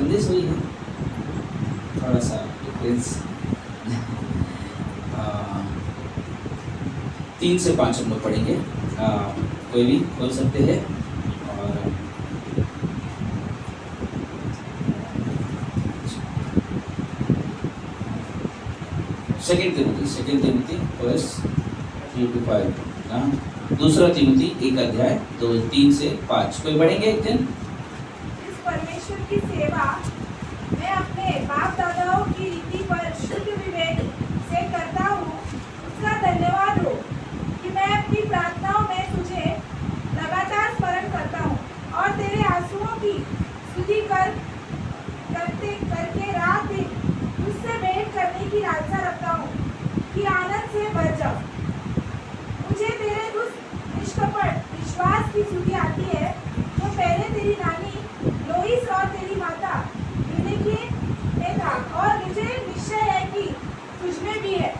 संदेश वही है, थोड़ा सा डिफरेंस। 3 से 5 हम लोग पढ़ेंगे। कोई भी खोल सकते हैं। और सेकेंड तिमोथी फर्स्ट 3 to 5 ना, दूसरा तिमोथी 1 अध्याय 2-3 से 5 कोई पढ़ेंगे एक दिन। इस परमेश्वर की सेवा मैं अपने बाप दादाओं की रीति पर शुद्ध विवेक से करता हूँ। उसका धन्यवाद हो कि मैं अपनी प्रार्थनाओं में तुझे लगातार स्मरण करता हूँ और तेरे आंसुओं की स्तुति करके रात दिन तुझसे भेंट करने की लालसा रखता हूँ कि आनंद से भर जाऊँ। मुझे तेरे उस निष्कपट विश्वास की स्तुति आती है जो पहले तेरी नानी लोइस और तेरी माता यूनिके में था और मुझे निश्चय है कि तुझमें भी है।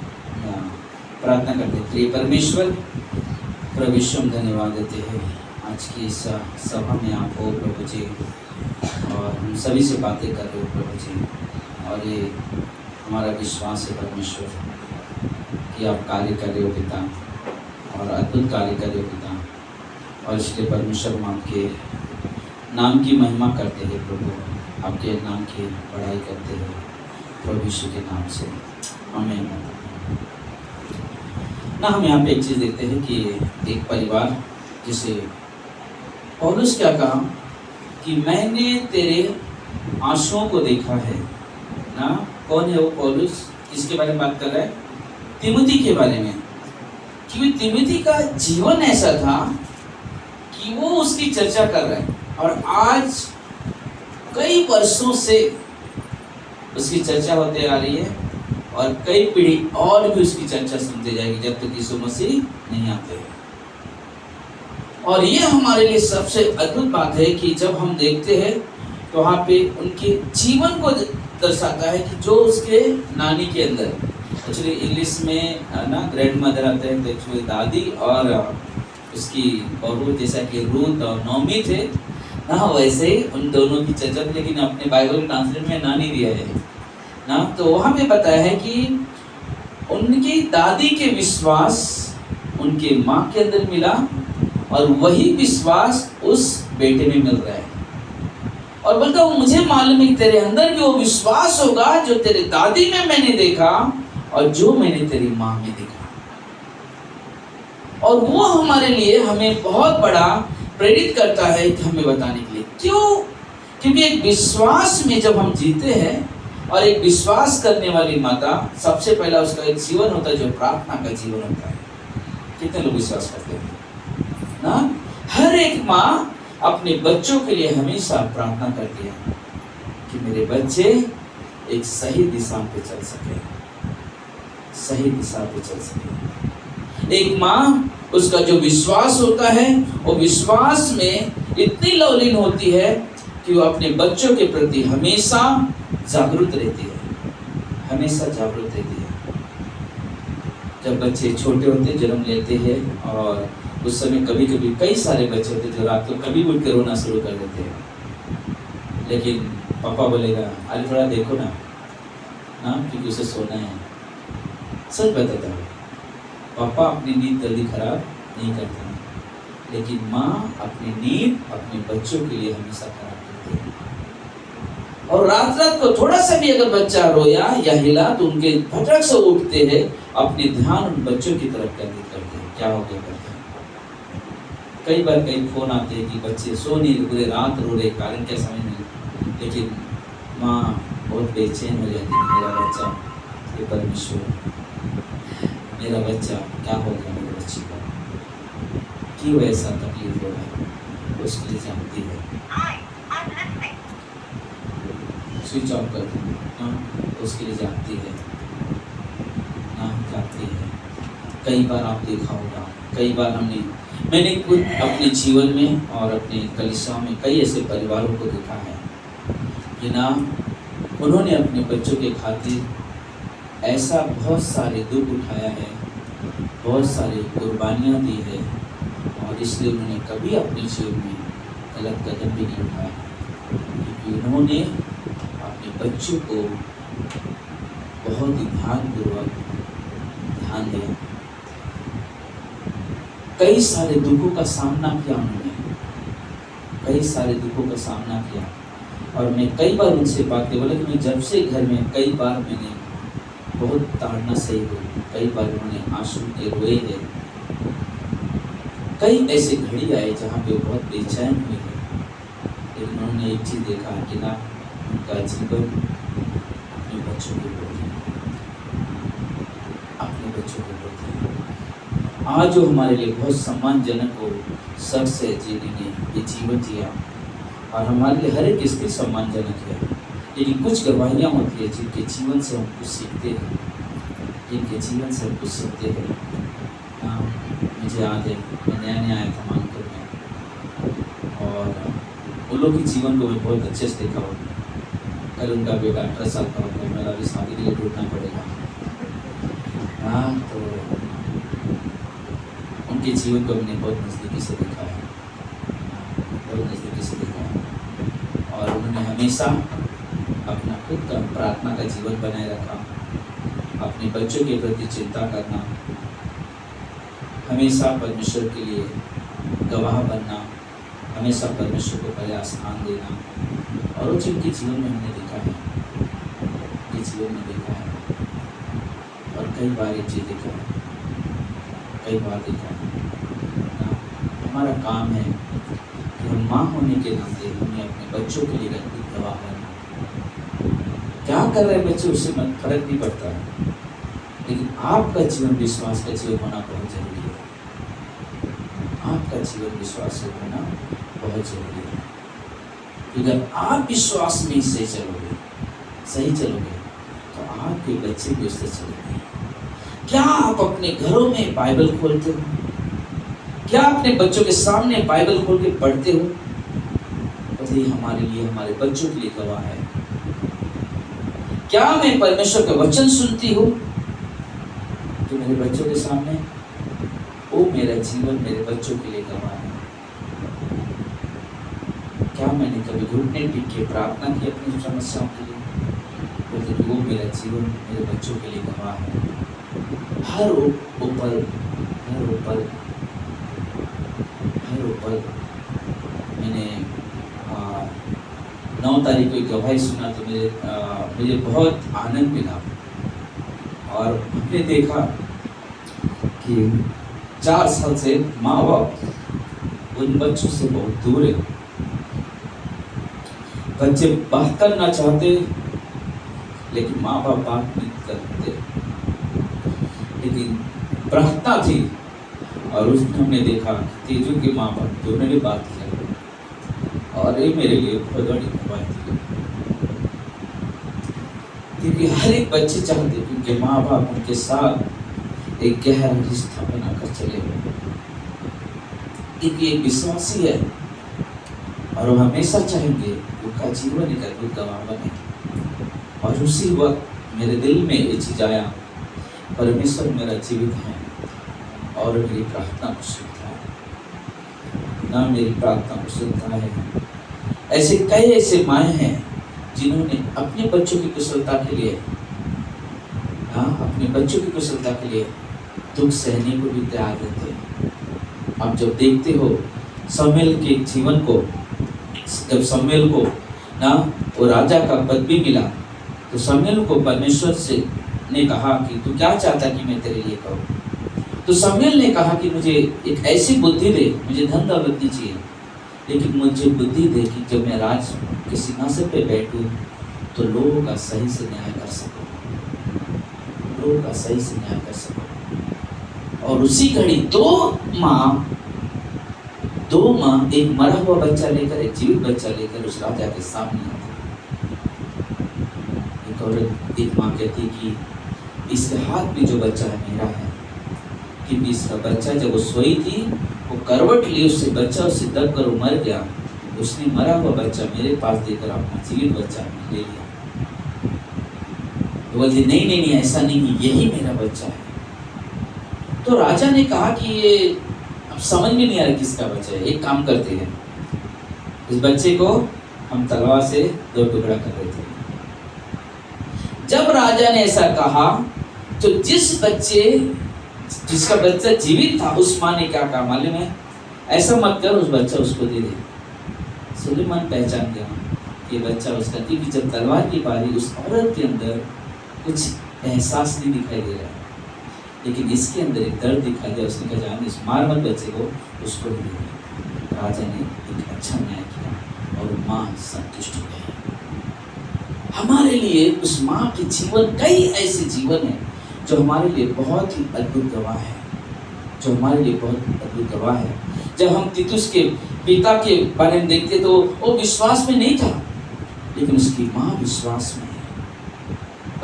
प्रार्थना करते हैं। प्रिय परमेश्वर, प्रभु यीशु हम धन्यवाद देते हैं आज की इस सभा में आप हो प्रभु जी, और हम सभी से बातें कर रहे हो प्रभु जी, और ये हमारा विश्वास है परमेश्वर कि आप कार्य कर रहे हो पिता, और अद्भुत कार्य कर रहे हो पिता, और इसलिए परमेश्वर हम आपके नाम की महिमा करते हैं प्रभु, आपके नाम की बड़ाई करते हैं प्रभु यीशु के नाम से, आमीन। ना हम यहाँ पे एक चीज़ देखते हैं कि एक परिवार, जिसे पौलुस क्या कहा कि मैंने तेरे आंसुओं को देखा है ना। कौन है वो पौलुस? किसके बारे में बात कर रहा है? तिमुथी के बारे में। कि तिमुथी का जीवन ऐसा था कि वो उसकी चर्चा कर रहा है, और आज कई वर्षों से उसकी चर्चा होते आ रही है, और कई पीढ़ी और भी उसकी चर्चा सुनते जाएगी जब तक यीशु मसीह नहीं आते हैं। और ये हमारे लिए सबसे अद्भुत बात है कि जब हम देखते हैं तो वहाँ पे उनके जीवन को दर्शाता है कि जो उसके नानी के अंदर, एक्चुअली इंग्लिश में ना ग्रैंड मदर आते हैं, तो एक्चुअली दादी और उसकी बहू, जैसा कि रूथ और नौमी थे ना, वैसे ही उन दोनों की चर्चा, लेकिन अपने बाइबल ट्रांसलेट में नानी दिया है ना। तो वहाँ पे बताया है कि उनकी दादी के विश्वास उनके माँ के अंदर मिला, और वही विश्वास उस बेटे में मिल रहा है। और बोलता हूँ मुझे मालूम है कि तेरे अंदर भी वो विश्वास होगा जो तेरे दादी में मैंने देखा और जो मैंने तेरी माँ में देखा। और वो हमारे लिए हमें बहुत बड़ा प्रेरित करता है कि हमें बताने के लिए। क्यों? क्योंकि एक विश्वास में जब हम जीते हैं, और एक विश्वास करने वाली माता, सबसे पहला उसका एक जीवन होता है जो प्रार्थना का जीवन होता है। कितने लोग विश्वास करते हैं ना? हर एक माँ अपने बच्चों के लिए हमेशा प्रार्थना करती है कि मेरे बच्चे एक सही दिशा पे चल सके, सही दिशा पे चल सके। एक माँ, उसका जो विश्वास होता है वो विश्वास में इतनी लवलीन होती है कि वो अपने बच्चों के प्रति हमेशा जागरूक रहती है, हमेशा जागरूक रहती है। जब बच्चे छोटे होते, जन्म लेते हैं, और उस समय कभी कभी कई सारे बच्चे होते जो रात को कभी उठ कर रोना शुरू कर देते हैं, लेकिन पापा बोलेगा अरे थोड़ा देखो ना क्योंकि उसे सोना है। सच बताता हूँ, पापा अपनी नींद जल्दी खराब नहीं करते हैं, लेकिन माँ अपनी नींद अपने बच्चों के लिए हमेशा खराब करती है। और रात को थोड़ा सा भी अगर बच्चा रोया या हिला तो उनके भटक से उठते हैं, अपने ध्यान उन बच्चों की तरफ केंद्रित करते हैं, क्या हो गया करते हैं। कई बार कई फोन आते हैं कि बच्चे सो नहीं, पूरे रात रो रहे, कारण क्या समझ नहीं, लेकिन माँ बहुत बेचैन हो जाती है, मेरा बच्चा, ये परमेश्वर, मेरा बच्चा क्या हो गया, मेरे बच्चे को क्यों ऐसा तकलीफ हो रहा है, उसके लिए जानती है। स्विच ऑफ कर दो, उसके लिए जानती है ना, जानती है। कई बार आप देखा होगा, कई बार मैंने खुद अपने जीवन में और अपने कलीसिया में कई ऐसे परिवारों को देखा है कि ना उन्होंने अपने बच्चों के खातिर ऐसा बहुत सारे दुख उठाया है, बहुत सारी कुर्बानियाँ दी है, और इसलिए उन्होंने कभी अपने जीवन में गलत कदम भी नहीं उठाया, क्योंकि उन्होंने अपने बच्चों को बहुत ही ध्यानपूर्वक ध्यान दिया। कई सारे दुखों का सामना किया उन्होंने, कई सारे दुखों का सामना किया। और मैं कई बार उनसे बातें बोला कि मैं जब से घर में कई बार मैंने बहुत ताड़ना सही हुई, कई बार उन्होंने आंसू के रोए हैं। कई ऐसे घड़ी आए जहाँ पे वो बहुत बेचैन हुए हैं, लेकिन उन्होंने एक चीज़ देखा कि ना उनका जीवन अपने बच्चों के प्रति, अपने बच्चों के प्रति। आज जो हमारे लिए बहुत सम्मानजनक हो शख्स है जिन्होंने ये जीवन जिया, और हमारे लिए हर एक स्थिति सम्मानजनक है, लेकिन कुछ गवाहियाँ होती है जिनके जीवन से हम कुछ सीखते हैं, जिनके जीवन से हम कुछ सीखते हैं। हाँ, मुझे याद है मैं नया आया था मानपुर में, और उन लोग के जीवन को मैं बहुत अच्छे से देखा हूँ। कल उनका बेटा 18 साल का होगा, मेरा भी शादी के लिए ढूंढना पड़ेगा। हाँ, तो उनके जीवन को मैंने बहुत नज़दीकी से देखा है, बहुत नज़दीकी से देखा है। और उन्होंने हमेशा अपना खुद का प्रार्थना का जीवन बनाए रखा, अपने बच्चों के प्रति चिंता करना, हमेशा परमेश्वर के लिए गवाह बनना, हमेशा परमेश्वर को पहले स्थान देना। और वो जिनके जीवन में हमने देखा है, उनके जीवन में देखा है, और कई बार एक चीज़ देखा है, कई बार देखा है ना। हमारा काम है कि हम माँ होने के नाते हमें अपने बच्चों के लिए गवाह बनना। क्या कर रहे हैं बच्चे उससे फर्क नहीं पड़ता है, लेकिन आपका जीवन विश्वास का जीवन होना बहुत जरूरी है। आपका जीवन विश्वास से होना बहुत जरूरी है। अगर आप विश्वास में सही चलोगे तो आपके बच्चे भी उससे चलेंगे। क्या आप अपने घरों में बाइबल खोलते हो? क्या अपने बच्चों के सामने बाइबल खोल के पढ़ते हो? तो ये हमारे लिए, हमारे बच्चों के लिए गवाह है। क्या मैं परमेश्वर का वचन सुनती हूँ जो मेरे बच्चों के सामने, वो मेरा जीवन मेरे बच्चों के लिए गवाह है। क्या मैंने कभी घुटने टेक के प्रार्थना की अपनी समस्याओं के लिए? बोलते वो मेरा जीवन मेरे बच्चों के लिए गवाह है। हर ऊपर मैंने 9 तारीख को गवाही सुना तो मुझे बहुत आनंद मिला। और हमने देखा कि 4 साल से माँ बाप उन बच्चों से बहुत दूर है। बच्चे बात करना चाहते लेकिन माँ बाप बात नहीं करते, लेकिन प्रार्थना थी। और उसमें हमने देखा तेजू के माँ बाप दोनों ने बात किया, और ये मेरे लिए बहुत बड़ी बात थी, क्योंकि हर एक बच्चे चाहते क्योंकि माँ बाप उनके साथ एक गहरा रिश्ता बनाकर चले, क्योंकि एक विश्वासी है और वो हमेशा चाहेंगे उनका जीवन एक अद्भुत गवाह बने। और उसी वक्त मेरे दिल में ये चीज आया, परमेश्वर मेरा जीवित है और मेरी प्रार्थना को सुनता है, ना मेरी प्रार्थना को सुनता है। ऐसे कई ऐसे माएँ हैं जिन्होंने अपने बच्चों की कुशलता के लिए, अपने बच्चों की कुशलता के लिए दुख सहने को भी तैयार रहते हैं। आप जब देखते हो शमूएल के जीवन को, जब शमूएल को वो राजा का पद भी मिला, तो शमूएल को परमेश्वर से ने कहा कि तू क्या चाहता कि मैं तेरे लिए करूं? तो शमूएल ने कहा कि मुझे एक ऐसी बुद्धि दे, मुझे धन दौलत नहीं चाहिए, लेकिन मुझे बुद्धि दे कि जब मैं राज के सिंहासन पे बैठूं तो लोगों का सही से न्याय कर सकूं, लोगों का सही से न्याय कर सकूं। और उसी घड़ी दो माँ एक मरा हुआ बच्चा लेकर, एक जीवित बच्चा लेकर उस राजा के सामने आती। एक औरत, एक माँ कहती कि इसके हाथ में जो बच्चा है मेरा है, क्योंकि इसका बच्चा जब वो सोई थी वो करवट ली, उससे बच्चा उससे दब कर मर गया, उसने मरा हुआ बच्चा मेरे पास देकर अपना जीवित बच्चा ले लिया। तो बोलती नहीं, ऐसा नहीं, यही मेरा बच्चा है। तो राजा ने कहा कि ये अब समझ में नहीं आ रहा किसका बच्चा है, एक काम करते हैं, इस बच्चे को हम तलवार से 2 टुकड़ा कर रहे थे। जब राजा ने ऐसा कहा तो जिसका बच्चा जीवित था उस माँ ने क्या कहा मालूम है? ऐसा मत कर, उस बच्चा उसको दे दे। सुलेमान पहचान गया ये बच्चा उसका, क्योंकि जब तलवार की बारी उस औरत के अंदर कुछ एहसास नहीं दिखाई दे रहा, लेकिन इसके अंदर एक दर्द दिखाई दिया। उसने कहा जान इस मार मत बच्चे को, उसको भी दे दे। राजा ने एक अच्छा न्याय किया और माँ संतुष्ट हो गई। हमारे लिए उस माँ के जीवन, कई ऐसे जीवन है जो हमारे लिए बहुत ही अद्भुत गवाह है, जो हमारे लिए बहुत अद्भुत गवाह है। जब हम तीतुस के पिता के बारे में देखते तो वो विश्वास में नहीं था, लेकिन उसकी माँ विश्वास में है,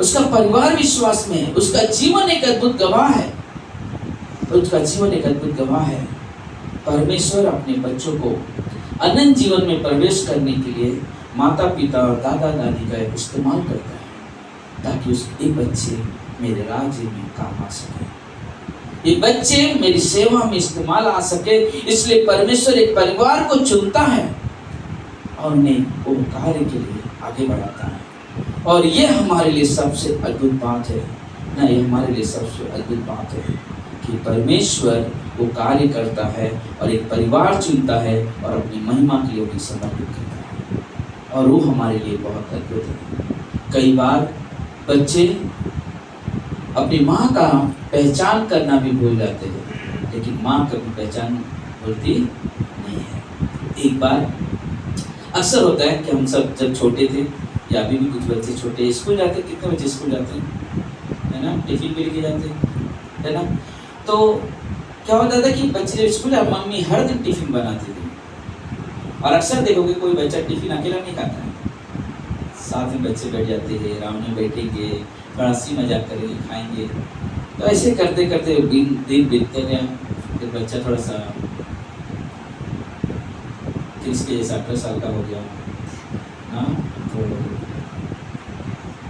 उसका परिवार विश्वास में है, उसका जीवन एक अद्भुत गवाह है, उसका जीवन एक अद्भुत गवाह है। परमेश्वर अपने बच्चों को अनंत जीवन में प्रवेश करने के लिए माता पिता और दादा दादी का इस्तेमाल करता है, ताकि उसके बच्चे मेरे राज्य में काम आ सके, ये बच्चे मेरी सेवा में इस्तेमाल आ सके। इसलिए परमेश्वर एक परिवार को चुनता है और उन्हें वो कार्य के लिए आगे बढ़ाता है। और ये हमारे लिए सबसे अद्भुत बात है ना, ये हमारे लिए सबसे अद्भुत बात है कि परमेश्वर वो कार्य करता है और एक परिवार चुनता है और अपनी महिमा के लिए उन्हें समर्पित करता है, और वो हमारे लिए बहुत अद्भुत है। कई बार बच्चे अपनी माँ का पहचान करना भी भूल जाते हैं, लेकिन माँ कभी पहचान भूलती नहीं है। एक बार अक्सर होता है कि हम सब जब छोटे थे या अभी भी कुछ बच्चे छोटे स्कूल जाते, कितने बच्चे स्कूल जाते हैं, है ना, टिफिन भी लेके जाते हैं, है ना। तो क्या होता था कि बच्चे जब स्कूल जाते मम्मी हर दिन टिफिन बनाती थी, और अक्सर देखोगे कोई बच्चा टिफिन अकेला नहीं खाता है, साथ में बच्चे बैठ जाते हैं, आराम में बैठेंगे, बड़ा सी मजाक करेंगे, खाएंगे। तो ऐसे करते करते दिन बीतते गए। फिर बच्चा थोड़ा सा 30 के 18 साल का हो गया, हाँ, तो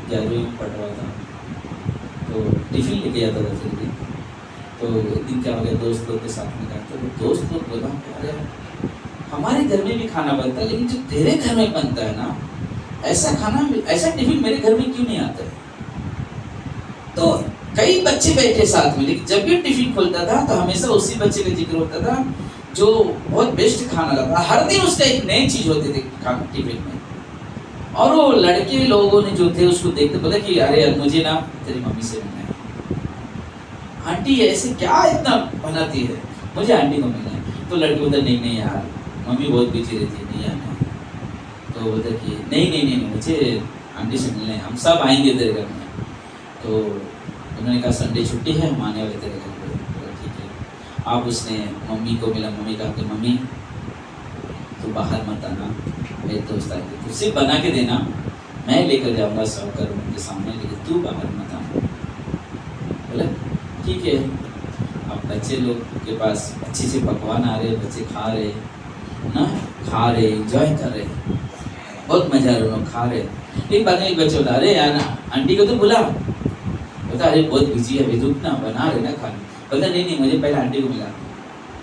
11वीं में पढ़ रहा था, तो टिफिन लेके जाता था फिर भी। तो एक दिन क्या हो गया, दोस्त लोग के साथ में खाते, तो दोस्त लोग बोला अरे हमारे घर में भी खाना बनता है, लेकिन जो तेरे घर में बनता है ना, ऐसा खाना, ऐसा टिफिन मेरे घर में क्यों नहीं आता है। तो कई बच्चे बैठे साथ में, लेकिन जब भी टिफिन खोलता था तो हमेशा उसी बच्चे का जिक्र होता था जो बहुत बेस्ट खाना लाता। हर दिन उसका एक नई चीज होती थी खाना टिफिन में, और वो लड़के लोगों ने जो थे उसको देखते बोले कि अरे यार मुझे ना तेरी मम्मी से मिलना है, आंटी ऐसे क्या इतना बनाती है, मुझे आंटी को मिलना है। तो लड़के बोलते नहीं नहीं यार मम्मी बहुत बिजी रहती है, नहीं आना है। तो बोलते कि नहीं नहीं नहीं मुझे आंटी से मिलना है, हम सब आएंगे तेरे घर में। तो उन्होंने कहा संडे छुट्टी है, हम आने वाले तेरे घर पे। ठीक है। आप उसने मम्मी को मिला, मम्मी कहा कि मम्मी तू बाहर मत आना, मेरे दोस्त आएंगे, तू सिर्फ बना के देना, मैं लेकर जाऊँगा सर्व करूँ उनके सामने, लेकिन तू बाहर मत आना। बोला ठीक है। अब बच्चे लोग के पास अच्छे से पकवान आ रहे, बच्चे खा रहे ना, खा रहे, एंजॉय कर रहे, बहुत मजा आ रहा है, खा रहे। एक बाद में एक बच्चे बता रहे यार आंटी को तो बुला, बता अरे बहुत बिजी है, अभी रुक ना, बना रहे ना खाना। बोलता नहीं नहीं मुझे पहले आंटी को मिला,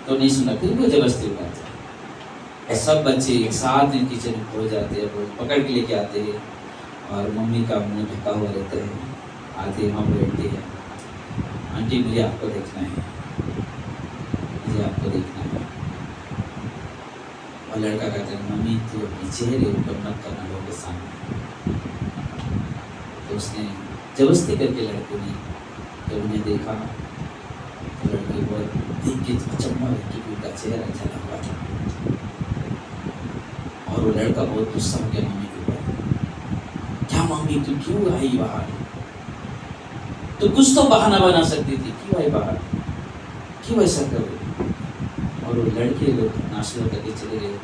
तो नहीं सुना, फिर भी जबरदस्ती बुलाता। सब बच्चे एक साथ में किचन में खो जाते हैं, पकड़ के लेके आते हैं, और मम्मी का मुंह ढका हुआ रहता है, आते वहाँ बैठते हैं, आंटी मुझे आपको देखना है, मुझे आपको देखना है। और लड़का कहता है मम्मी तो अपने चेहरे ऊपर मत करना लोगों के सामने। तो उसने जबरदस्ती करके लड़के ने जब उन्हें देखा तो लड़के बहुत देख के अचंभा कि उनका चेहरा जला हुआ था, और वो लड़का बहुत गुस्सा हो गया मम्मी के ऊपर। क्या मम्मी तू क्यों आई बाहर, तो कुछ तो बहाना बना सकती थी, क्यों आई बाहर, क्यों ऐसा कर रही। और वो लड़के लोग नाश्ता करके चले गए।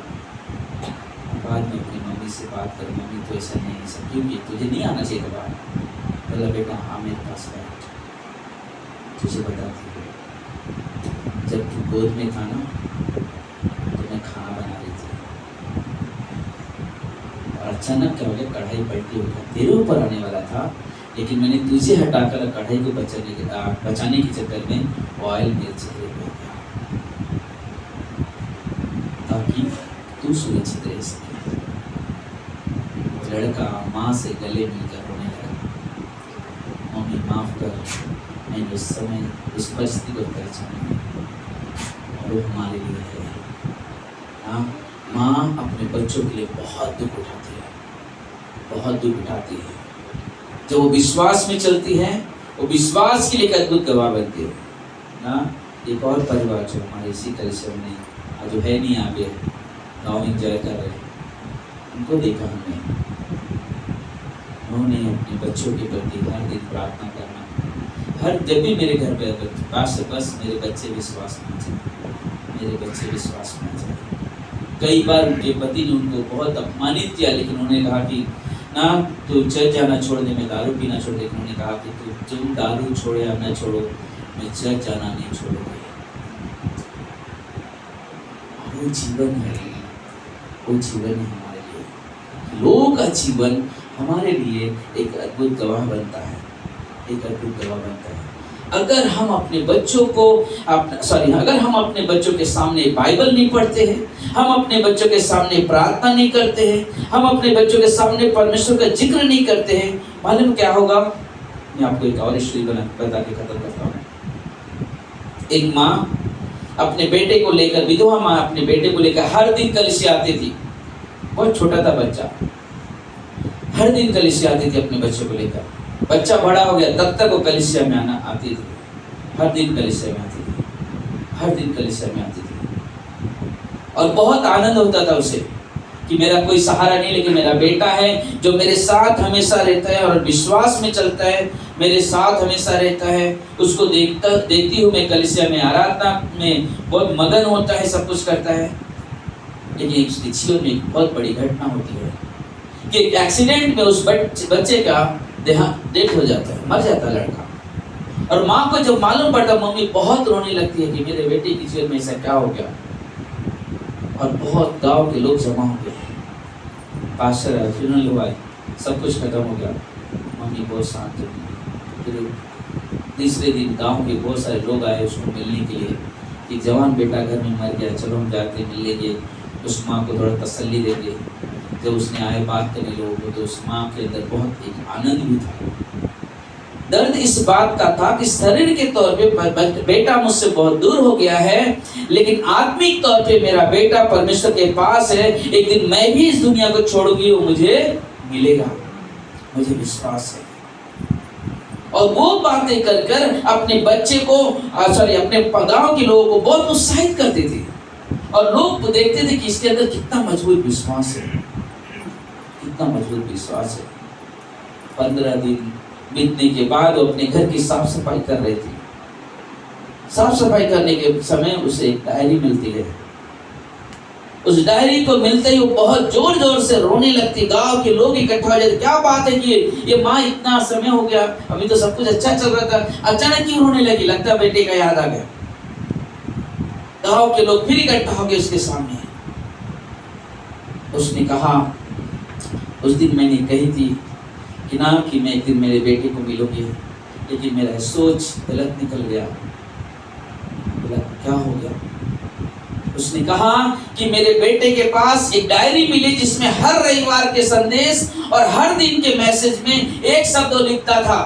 बाद में अपनी मम्मी से बात कर, मम्मी तो ऐसा नहीं, ऐसा क्यों किया, तुझे नहीं आना चाहिए था बाहर। बोला बेटा हाँ मेरे पास बैठ, तुझे बताती हूँ, जब तू गोद में था ना तो मैं खाना बना रही थी, और अचानक क्या हो गया, कढ़ाई पलटी हो गया, तेरे ऊपर आने वाला था, लेकिन मैंने तुझे हटाकर कढ़ाई को बचाने के चक्कर में ऑयल मेरे चेहरे पे गया, ताकि तू सुरक्षित रह सके। लड़का माँ से गले मिलकर रोने लगा, मम्मी माफ कर, मैंने उस समय उस परिस्थिति को पहचाना और वो हमारे लिए है। हाँ, माँ अपने बच्चों के लिए बहुत दुख उठाती है, बहुत दुख उठाती है। जब वो विश्वास में चलती है, वो विश्वास के लिए एक अद्भुत गवाह बनती है ना। एक और परिवार जो हमारे इसी कलिसिया में जो है नहीं, आगे गाँव एंजॉय कर रहे हैं, उनको देखा हमने। उन्होंने अपने बच्चों के प्रति हर दिन प्रार्थना करना, हर जब भी मेरे घर पे बस मेरे बच्चे विश्वास में आ जाए, मेरे बच्चे विश्वास में आ जाए। कई बार उनके पति ने उनको बहुत अपमानित किया, लेकिन उन्होंने कहा कि ना तू चर्च जाना छोड़ दे, मैं दारू पीना छोड़ दे। उन्होंने कहा कि तुम दारू छोड़े या न छोड़ो, मैं चर्च जाना नहीं छोड़ूंगी। वो जीवन है, वो जीवन है हमारे लिए। लोगों का जीवन हमारे लिए एक अद्भुत गवाह बनता है, एक अद्भुत गवाह बनता है। अगर हम अपने बच्चों को अगर हम अपने बच्चों के सामने बाइबल नहीं पढ़ते हैं, हम अपने बच्चों के सामने प्रार्थना नहीं करते हैं, हम अपने बच्चों के सामने परमेश्वर का जिक्र नहीं करते हैं, मालूम क्या होगा? मैं आपको एक और स्टोरी बता के खत्म करता हूँ। एक माँ अपने बेटे को लेकर, विधवा माँ अपने बेटे को लेकर हर दिन कलीसिया आती थी। बहुत छोटा था बच्चा, हर दिन कलीसिया आती थी अपने बच्चों को लेकर। बच्चा बड़ा हो गया तब तक वो कलीसिया में आती थी, हर दिन कलीसिया में आती थी, हर दिन कलीसिया में आती थी। और बहुत आनंद होता था उसे कि मेरा कोई सहारा नहीं, लेकिन मेरा बेटा है जो मेरे साथ हमेशा रहता है और विश्वास में चलता है, मेरे साथ हमेशा रहता है। उसको देखती हूँ मैं कलीसिया में, आराधना में बहुत मगन होता है, सब कुछ करता है। लेकिन उसके जीवन में एक बहुत बड़ी घटना होती है कि एक एक्सीडेंट में उस बच्चे का डेथ हो जाता है, मर जाता है लड़का। और माँ को जब मालूम पड़ता, मम्मी बहुत रोने लगती है कि मेरे बेटे की जीवन में ऐसा क्या हो गया। और बहुत गांव के लोग जमा हो गए, पास्टर है, फ्यूनरल हुआ है, सब कुछ खत्म हो गया। मम्मी बहुत शांत हुई। फिर तीसरे दिन गांव के बहुत सारे लोग आए उसको मिलने के लिए कि जवान बेटा घर में मर गया, चलो हम जाके मिल लेंगे, उस माँ को थोड़ा तसल्ली देंगे। जब उसने आए बात करने लोगों को, तो उस माँ के अंदर बहुत एक आनंद भी था। दर्द इस बात का था कि शरीर के तौर पे बेटा मुझसे बहुत दूर हो गया है, लेकिन आत्मिक तौर पे मेरा बेटा परमेश्वर के पास है। एक दिन मैं भी इस दुनिया को छोड़ूंगी, वो मुझे मिलेगा, मुझे विश्वास है। और वो बातें कर कर अपने बच्चे को अपने गांव के लोगों को बहुत उत्साहित करते थे। और लोग देखते थे कि इसके अंदर कितना मजबूत विश्वास है, कितना मजबूत विश्वास है। 15 दिन बीतने के बाद वो अपने घर की साफ सफाई कर रही थी। साफ सफाई करने के समय उसे एक डायरी मिलती है। उस डायरी को मिलते ही वो बहुत जोर जोर से रोने लगती। गांव के लोग इकट्ठा हो जाते, क्या बात है कि ये माँ इतना समय हो गया, अभी तो सब कुछ अच्छा चल रहा था, अचानक क्यों रोने लगी? लगता बेटे का याद आ गया। गांव के लोग फिर इकट्ठा हो गए उसके सामने। उसने कहा, उस दिन मैंने कही थी कि ना कि मैं एक दिन मेरे बेटे को मिलूंगी, लेकिन मेरा सोच गलत निकल गया। क्या हो गया? उसने कहा कि मेरे बेटे के पास एक डायरी मिली जिसमें हर रविवार के संदेश और हर दिन के मैसेज में एक शब्द लिखता था,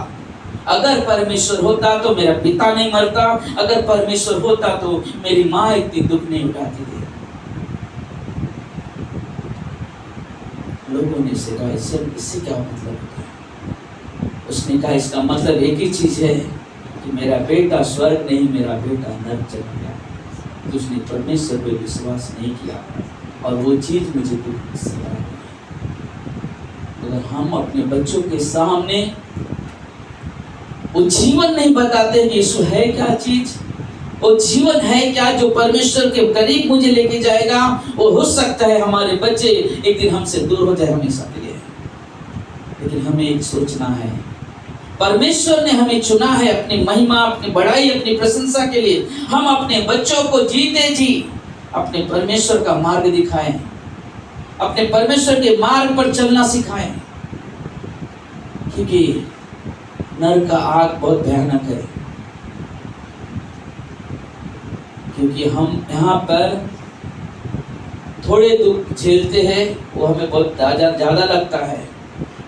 अगर परमेश्वर होता तो मेरा पिता नहीं मरता, अगर परमेश्वर होता तो मेरी माँ इतनी दुख नहीं उठाती थी। लोगों ने इसे कहा, इससे क्या मतलब होता है? उसने कहा, इसका मतलब एक ही चीज है कि मेरा बेटा स्वर्ग नहीं, मेरा बेटा नरक चला गया। तो उसने परमेश्वर पे विश्वास नहीं किया और वो चीज मुझे दुख से आई। अगर हम अपने बच्चों के सामने वो जीवन नहीं बताते कि यीशु है क्या चीज, वो जीवन है क्या जो परमेश्वर के करीब मुझे लेके जाएगा, वो हो सकता है हमारे बच्चे एक दिन हमसे दूर हो जाए हमेशा के लिए। लेकिन हमें एक सोचना है, परमेश्वर ने हमें चुना है अपनी महिमा, अपनी बड़ाई, अपनी प्रशंसा के लिए। हम अपने बच्चों को जीते जी अपने परमेश्वर का मार्ग दिखाएं, अपने परमेश्वर के मार्ग पर चलना सिखाएं, क्योंकि नरक का आग बहुत भयानक है। क्योंकि हम यहाँ पर थोड़े दुख झेलते हैं, वो हमें बहुत ज्यादा लगता है,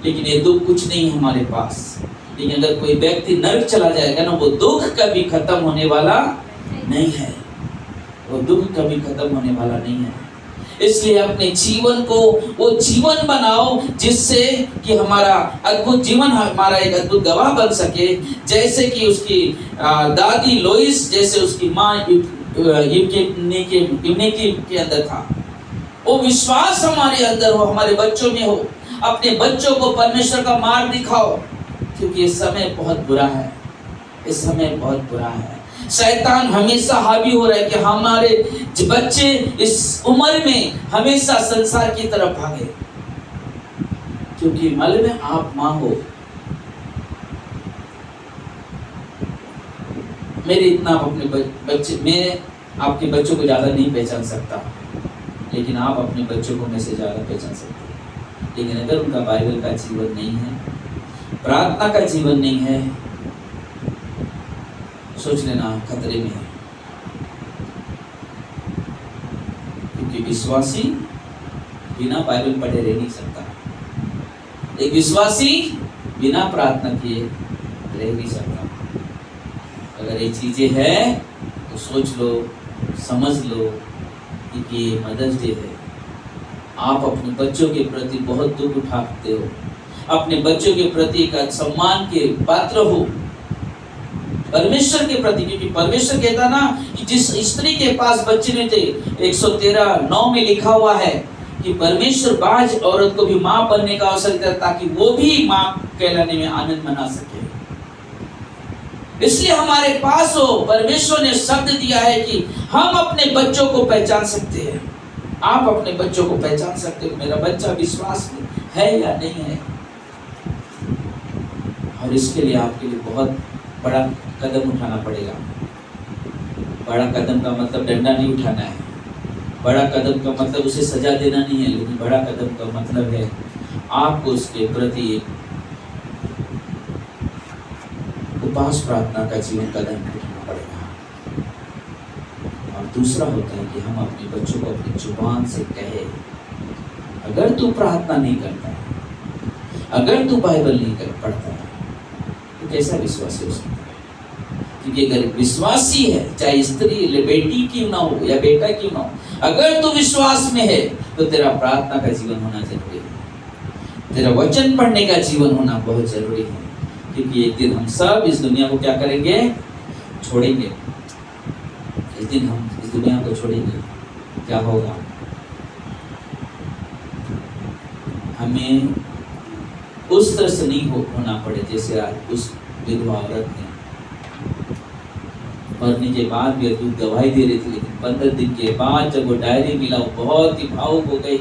लेकिन ये दुख कुछ नहीं है हमारे पास। लेकिन अगर कोई व्यक्ति नरक चला जाएगा ना, वो दुख कभी खत्म होने वाला नहीं है, वो दुख कभी खत्म होने वाला नहीं है। इसलिए अपने जीवन को वो जीवन बनाओ जिससे कि हमारा अद्भुत जीवन, हमारा एक अद्भुत गवाह बन सके। जैसे कि उसकी दादी लोइस, जैसे उसकी माँ यूनिकी के अंदर था, वो विश्वास हमारे अंदर हो, हमारे बच्चों में हो। अपने बच्चों को परमेश्वर का मार्ग दिखाओ, क्योंकि ये समय बहुत बुरा है, इस समय बहुत बुरा है। शैतान हमेशा हावी हो रहा है कि हमारे बच्चे इस उम्र में हमेशा संसार की तरफ भागे, क्योंकि मालूम है आप माँ हो। मेरे इतना अपने बच्चे, मैं आपके बच्चों को ज्यादा नहीं पहचान सकता, लेकिन आप अपने बच्चों को मैं से ज्यादा पहचान सकते हैं। लेकिन अगर उनका बाइबल का जीवन नहीं है, प्रार्थना का जीवन नहीं है, सोच लेना खतरे में है। क्योंकि विश्वासी बिना बाइबल पढ़े रह नहीं सकता, एक विश्वासी बिना प्रार्थना किए रह नहीं सकता। अगर ये चीजें हैं तो सोच लो, समझ लो कि ये मदर्स डे है। आप अपने बच्चों के प्रति बहुत दुख उठाते हो, अपने बच्चों के प्रति एक सम्मान के पात्र हो परमेश्वर के प्रति। क्योंकि परमेश्वर कहता ना कि जिस स्त्री के पास बच्चे नहीं थे, 113:9 में लिखा हुआ है कि परमेश्वर बाज औरत को भी माँ बनने का अवसर देता ताकि वो भी माँ कहलाने में आनंद मना सके। इसलिए हमारे पास हो, परमेश्वर ने शब्द दिया है कि हम अपने बच्चों को पहचान सकते हैं। आप अपने बच्चों को पहचान सकते हो, मेरा बच्चा विश्वास में है या नहीं है। और इसके लिए आपके लिए बहुत बड़ा कदम उठाना पड़ेगा। बड़ा कदम का मतलब डंडा नहीं उठाना है, बड़ा कदम का मतलब उसे सजा देना नहीं है, लेकिन बड़ा कदम का मतलब है आपको उसके प्रति उपास प्रार्थना का जीवन कदम उठाना पड़ेगा। और दूसरा होता है कि हम अपने बच्चों को अपनी जुबान से कहे, अगर तू प्रार्थना नहीं करता है, अगर तू बाइबल नहीं पढ़ता है, तो कैसा विश्वासी हो सकता है। क्योंकि अगर विश्वासी है, चाहे स्त्री बेटी क्यों ना हो या बेटा क्यों ना हो, अगर तू विश्वास में है तो तेरा प्रार्थना का जीवन होना जरूरी है, तेरा वचन पढ़ने का जीवन होना बहुत जरूरी है। क्योंकि एक दिन हम सब इस दुनिया को क्या करेंगे, छोड़ेंगे। इस दिन हम इस दुनिया को छोड़ेंगे, क्या होगा। हमें उस तरह से नहीं होना पड़े जैसे आज उस विधवा औरत ने मरने के भी अद्भुत गवाही दे रही थी, लेकिन 15 दिन के बाद जब वो डायरी मिला, वो बहुत ही भावुक हो गई।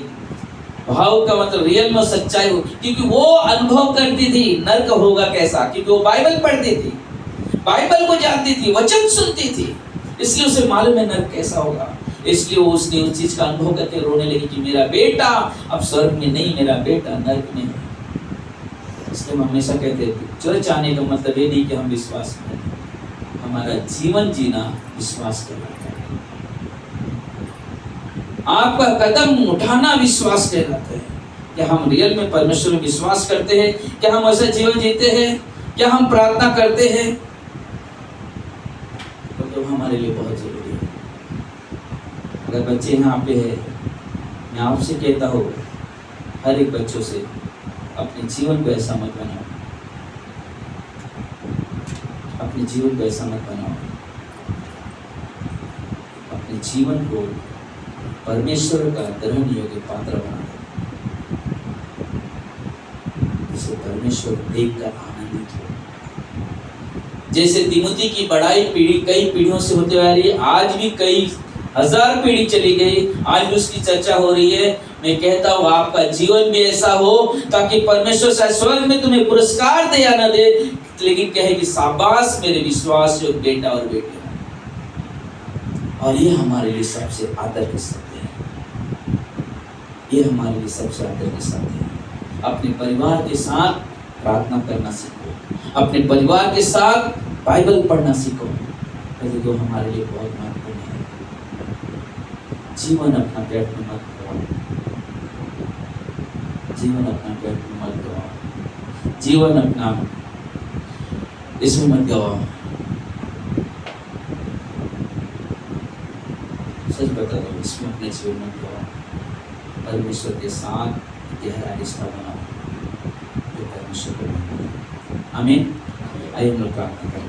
भाव का मतलब रियल में सच्चाई हो, क्योंकि वो अनुभव करती थी नर्क होगा कैसा, क्योंकि वो बाइबल पढ़ती थी, बाइबल को जानती थी, वचन सुनती थी, इसलिए उसे मालूम है नर्क कैसा होगा। इसलिए वो उसने उस चीज का अनुभव करके रोने लगी कि मेरा बेटा अब स्वर्ग में नहीं, मेरा बेटा नर्क में है। इसलिए हम हमेशा कहते थे चर्च आने का मतलब ये नहीं कि हम विश्वास करें, हमारा जीवन जीना विश्वास करना है। आपका कदम उठाना विश्वास कहलाता है। क्या हम रियल में परमेश्वर में विश्वास करते हैं? क्या हम ऐसा जीवन जीते हैं? क्या हम प्रार्थना करते हैं? तो हमारे लिए बहुत जरूरी है। अगर बच्चे यहाँ पे है, मैं आपसे कहता हूँ हर एक बच्चों से अपने जीवन को ऐसा मत बनाओ, अपने जीवन को ऐसा मत बनाओ, अपने जीवन को परमेश्वर का ग्रहण योग्य पात्र बना दो, जिसे परमेश्वर देखकर आनंदित हो। जैसे तिमोथी की बढ़ाई पीढ़ी कई पीढ़ियों से होते आ रही है, आज भी कई हजार पीढ़ी चली गई, आज भी उसकी चर्चा हो रही है। मैं कहता हूँ आपका जीवन भी ऐसा हो ताकि परमेश्वर शायद स्वर्ग में तुम्हें पुरस्कार दे या न दे, लेकिन कहे कि शाबाश मेरे विश्वास योग्य बेटा और बेटी। और ये हमारे लिए सबसे आदर के साथ है, ये हमारे लिए सबसे आदर के साथ है। अपने परिवार के साथ प्रार्थना करना सीखो, अपने परिवार के साथ बाइबल पढ़ना सीखो, तो हमारे लिए बहुत महत्वपूर्ण है। जीवन अपना व्यर्थ मत करो। जीवन अपना प्रभु मत गवाओ, जीवन अपना इसमें मत गवाओ। सच बता दो, इसमें अपने जीवन मत गवाओ। परमेश्वर के साथ गहरा रिश्ता बनाओ जो परमेश्वर को। आमीन। आइए हम लोग प्रार्थना करें।